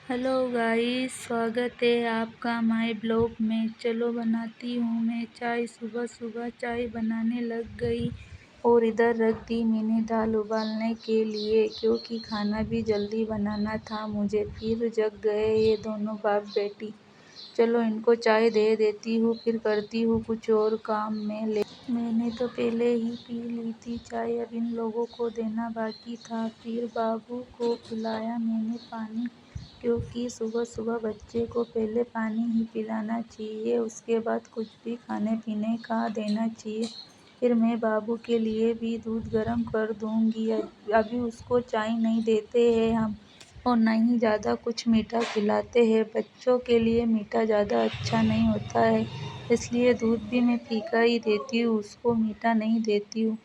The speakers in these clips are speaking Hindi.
हेलो गाइस, स्वागत है आपका माय ब्लॉग में। चलो बनाती हूँ मैं चाय। सुबह सुबह चाय बनाने लग गई और इधर रख दी मैंने दाल उबालने के लिए, क्योंकि खाना भी जल्दी बनाना था मुझे। फिर जग गए ये दोनों बाप बेटी। चलो इनको चाय दे देती हूँ, फिर करती हूँ कुछ और काम में ले। मैंने तो पहले ही पी ली थी चाय, अब इन लोगों को देना बाकी था। फिर बाबू को पिलाया मैंने पानी, क्योंकि सुबह सुबह बच्चे को पहले पानी ही पिलाना चाहिए, उसके बाद कुछ भी खाने पीने का देना चाहिए। फिर मैं बाबू के लिए भी दूध गर्म कर दूंगी। अभी उसको चाय नहीं देते हैं हम, और न ही ज़्यादा कुछ मीठा खिलाते हैं। बच्चों के लिए मीठा ज़्यादा अच्छा नहीं होता है, इसलिए दूध भी मैं फीका ही देती हूँ, उसको मीठा नहीं देती हूँ।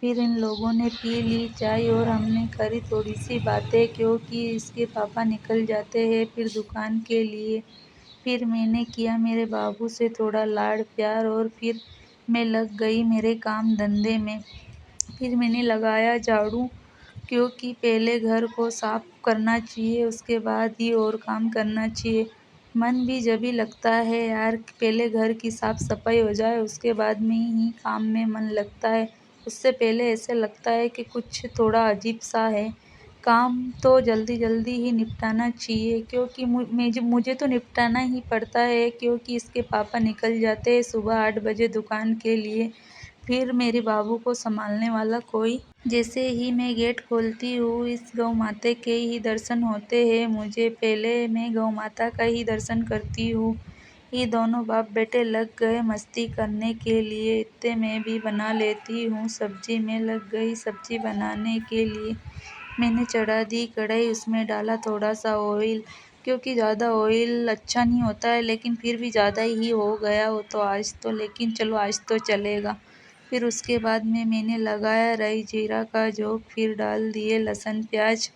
फिर इन लोगों ने पी ली चाय और हमने करी थोड़ी सी बातें, क्योंकि इसके पापा निकल जाते हैं फिर दुकान के लिए। फिर मैंने किया मेरे बाबू से थोड़ा लाड़ प्यार, और फिर मैं लग गई मेरे काम धंधे में। फिर मैंने लगाया झाड़ू, क्योंकि पहले घर को साफ करना चाहिए, उसके बाद ही और काम करना चाहिए। मन भी जब भी लगता है यार, पहले घर की साफ सफाई हो जाए, उसके बाद में ही काम में मन लगता है। उससे पहले ऐसे लगता है कि कुछ थोड़ा अजीब सा है। काम तो जल्दी जल्दी ही निपटाना चाहिए, क्योंकि मुझे तो निपटाना ही पड़ता है, क्योंकि इसके पापा निकल जाते हैं सुबह 8 बजे दुकान के लिए। फिर मेरे बाबू को संभालने वाला कोई। जैसे ही मैं गेट खोलती हूँ, इस गौ माता के ही दर्शन होते हैं मुझे। पहले मैं गौ माता का ही दर्शन करती हूँ। ये दोनों बाप बेटे लग गए मस्ती करने के लिए। इतने मैं भी बना लेती हूँ सब्जी। में लग गई सब्जी बनाने के लिए। मैंने चढ़ा दी कढ़ाई, उसमें डाला थोड़ा सा ऑयल, क्योंकि ज़्यादा ऑयल अच्छा नहीं होता है, लेकिन फिर भी ज़्यादा ही हो गया हो तो आज तो, लेकिन चलो आज तो चलेगा। फिर उसके बाद में मैंने लगाया राई जीरा का झोंक, फिर डाल दिए लहसुन प्याज।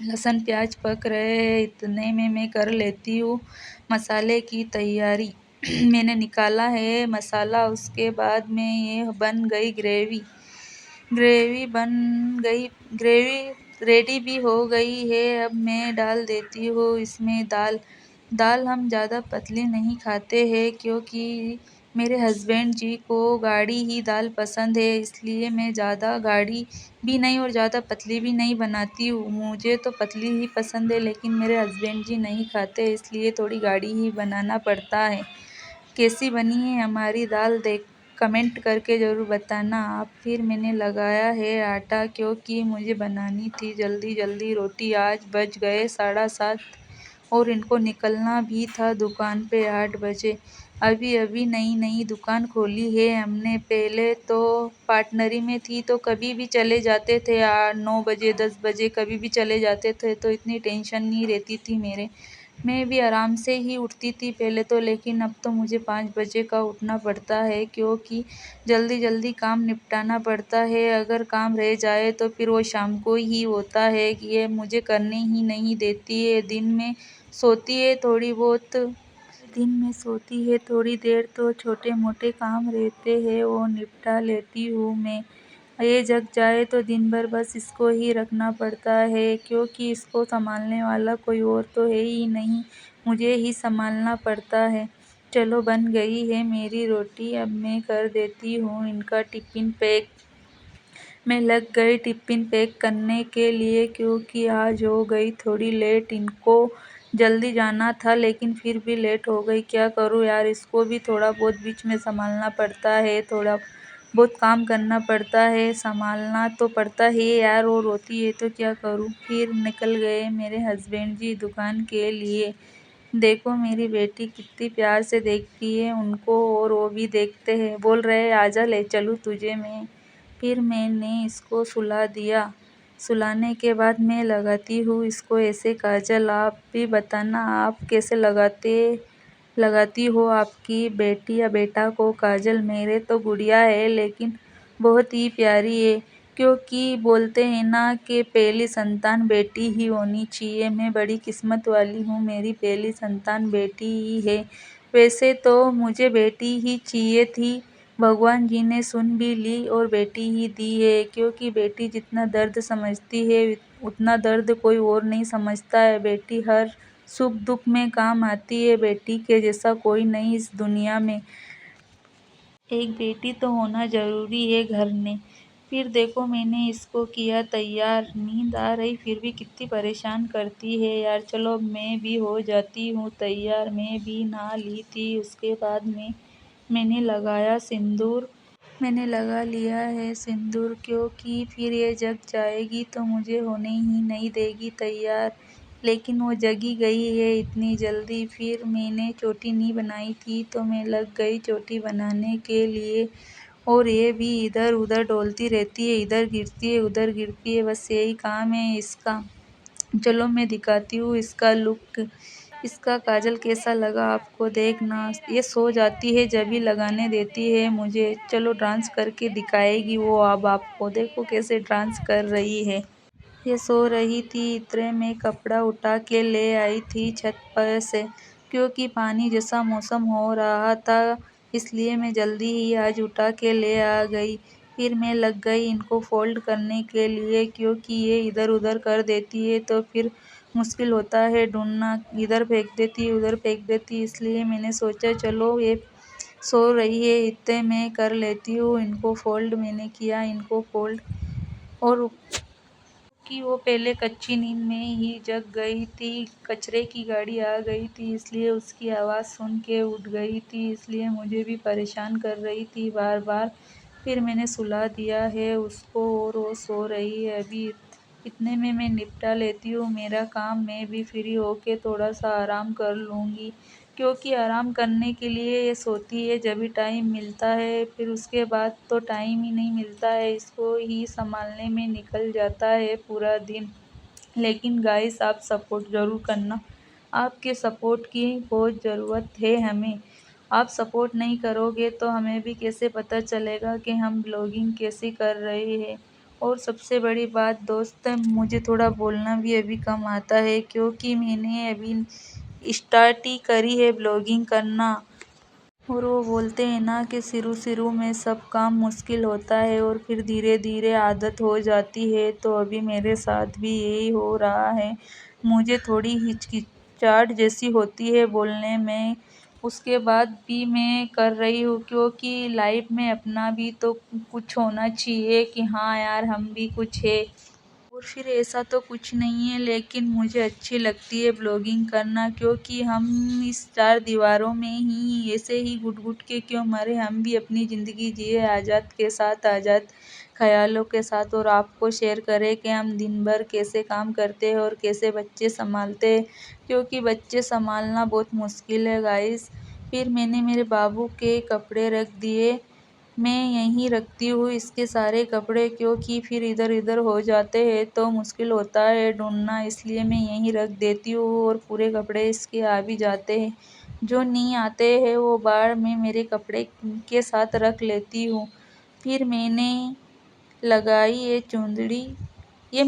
लहसुन प्याज पक रहे हैं, इतने में मैं कर लेती हूँ मसाले की तैयारी। मैंने निकाला है मसाला, उसके बाद में ये बन गई ग्रेवी। ग्रेवी बन गई, ग्रेवी रेडी भी हो गई है। अब मैं डाल देती हूँ इसमें दाल। दाल हम ज़्यादा पतली नहीं खाते हैं, क्योंकि मेरे हस्बैंड जी को गाढ़ी ही दाल पसंद है, इसलिए मैं ज़्यादा गाढ़ी भी नहीं और ज़्यादा पतली भी नहीं बनाती हूँ। मुझे तो पतली ही पसंद है, लेकिन मेरे हस्बैंड जी नहीं खाते, इसलिए थोड़ी गाढ़ी ही बनाना पड़ता है। कैसी बनी है हमारी दाल देख कमेंट करके ज़रूर बताना आप। फिर मैंने लगाया है आटा, क्योंकि मुझे बनानी थी जल्दी जल्दी रोटी। आज बज गए 7:30 और इनको निकलना भी था दुकान पे 8 बजे। अभी अभी नई नई दुकान खोली है हमने। पहले तो पार्टनरी में थी, तो कभी भी चले जाते थे, 9 बजे 10 बजे कभी भी चले जाते थे, तो इतनी टेंशन नहीं रहती थी मेरे। मैं भी आराम से ही उठती थी पहले तो, लेकिन अब तो मुझे 5 बजे का उठना पड़ता है, क्योंकि जल्दी जल्दी काम निपटाना पड़ता है। अगर काम रह जाए तो फिर वो शाम को ही होता है, कि ये मुझे करने ही नहीं देती है। दिन में सोती है थोड़ी बहुत, दिन में सोती है थोड़ी देर, तो छोटे मोटे काम रहते हैं वो निपटा लेती हूँ मैं। ये जग जाए तो दिन भर बस इसको ही रखना पड़ता है, क्योंकि इसको संभालने वाला कोई और तो है ही नहीं, मुझे ही संभालना पड़ता है। चलो बन गई है मेरी रोटी, अब मैं कर देती हूँ इनका टिफ़िन पैक। मैं लग गई टिफ़िन पैक करने के लिए, क्योंकि आज हो गई थोड़ी लेट। इनको जल्दी जाना था, लेकिन फिर भी लेट हो गई। क्या करूँ यार, इसको भी थोड़ा बहुत बीच में संभालना पड़ता है, थोड़ा बहुत काम करना पड़ता है, संभालना तो पड़ता है यार। वो रोती है तो क्या करूँ। फिर निकल गए मेरे हस्बैंड जी दुकान के लिए। देखो मेरी बेटी कितनी प्यार से देखती है उनको, और वो भी देखते हैं, बोल रहे आजा ले चलूँ तुझे मैं। फिर मैंने इसको सुला दिया। सुलाने के बाद मैं लगाती हूँ इसको ऐसे काजल। आप भी बताना आप कैसे लगाती हो आपकी बेटी या बेटा को काजल। मेरे तो गुड़िया है, लेकिन बहुत ही प्यारी है, क्योंकि बोलते हैं ना कि पहली संतान बेटी ही होनी चाहिए। मैं बड़ी किस्मत वाली हूँ, मेरी पहली संतान बेटी ही है। वैसे तो मुझे बेटी ही चाहिए थी, भगवान जी ने सुन भी ली और बेटी ही दी है, क्योंकि बेटी जितना दर्द समझती है उतना दर्द कोई और नहीं समझता है। बेटी हर सुख दुख में काम आती है, बेटी के जैसा कोई नहीं इस दुनिया में। एक बेटी तो होना जरूरी है घर में। फिर देखो मैंने इसको किया तैयार। नींद आ रही फिर भी कितनी परेशान करती है यार। चलो अब मैं भी हो जाती हूँ तैयार। मैं भी नहा ली थी। उसके बाद मैंने लगाया सिंदूर। मैंने लगा लिया है सिंदूर, क्योंकि फिर ये जग जाएगी तो मुझे होने ही नहीं देगी तैयार। लेकिन वो जगी गई है इतनी जल्दी। फिर मैंने चोटी नहीं बनाई थी तो मैं लग गई चोटी बनाने के लिए। और ये भी इधर उधर डोलती रहती है, इधर गिरती है उधर गिरती है, बस यही काम है इसका। चलो मैं दिखाती हूँ इसका लुक। इसका काजल कैसा लगा आपको? देखना, ये सो जाती है जब भी लगाने देती है मुझे। चलो डांस करके दिखाएगी वो अब आपको। देखो कैसे डांस कर रही है। ये सो रही थी, इतने में कपड़ा उठा के ले आई थी छत पर से, क्योंकि पानी जैसा मौसम हो रहा था इसलिए मैं जल्दी ही आज उठा के ले आ गई। फिर मैं लग गई इनको फोल्ड करने के लिए, क्योंकि ये इधर उधर कर देती है तो फिर मुश्किल होता है ढूंढना। इधर फेंक देती उधर फेंक देती, इसलिए मैंने सोचा चलो ये सो रही है इतने में कर लेती हूँ इनको फोल्ड। मैंने किया इनको फोल्ड। और कि वो पहले कच्ची नींद में ही जग गई थी। कचरे की गाड़ी आ गई थी इसलिए उसकी आवाज़ सुन के उठ गई थी, इसलिए मुझे भी परेशान कर रही थी बार बार। फिर मैंने सुला दिया है उसको और वो सो रही है अभी। इतने में मैं निपटा लेती हूँ मेरा काम। मैं भी फ्री होके थोड़ा सा आराम कर लूँगी, क्योंकि आराम करने के लिए ये सोती है जब भी टाइम मिलता है। फिर उसके बाद तो टाइम ही नहीं मिलता है, इसको ही संभालने में निकल जाता है पूरा दिन। लेकिन गाइस आप सपोर्ट ज़रूर करना। आपके सपोर्ट की बहुत ज़रूरत है हमें। आप सपोर्ट नहीं करोगे तो हमें भी कैसे पता चलेगा कि हम ब्लॉगिंग कैसे कर रहे हैं। और सबसे बड़ी बात दोस्त, मुझे थोड़ा बोलना भी अभी कम आता है, क्योंकि मैंने अभी स्टार्ट ही करी है ब्लॉगिंग करना। और वो बोलते हैं ना कि शुरू शुरू में सब काम मुश्किल होता है और फिर धीरे धीरे आदत हो जाती है। तो अभी मेरे साथ भी यही हो रहा है। मुझे थोड़ी हिचकिचाहट जैसी होती है बोलने में, उसके बाद भी मैं कर रही हूँ, क्योंकि लाइफ में अपना भी तो कुछ होना चाहिए कि हाँ यार हम भी कुछ है। और फिर ऐसा तो कुछ नहीं है, लेकिन मुझे अच्छी लगती है ब्लॉगिंग करना, क्योंकि हम इस चार दीवारों में ही ऐसे ही घुट घुट के क्यों मरे। हम भी अपनी ज़िंदगी जिए आज़ाद के साथ, आज़ाद ख्यालों के साथ, और आपको शेयर करें कि हम दिन भर कैसे काम करते हैं और कैसे बच्चे संभालते हैं, क्योंकि बच्चे संभालना बहुत मुश्किल है गाइस। फिर मैंने मेरे बाबू के कपड़े रख दिए। मैं यहीं रखती हूँ इसके सारे कपड़े, क्योंकि फिर इधर उधर हो जाते हैं तो मुश्किल होता है ढूंढना, इसलिए मैं यहीं रख देती हूँ। और पूरे कपड़े इसके आ भी जाते हैं, जो नहीं आते हैं वो बाहर में मेरे कपड़े के साथ रख लेती हूँ। फिर मैंने लगाई ये चुंदड़ी। ये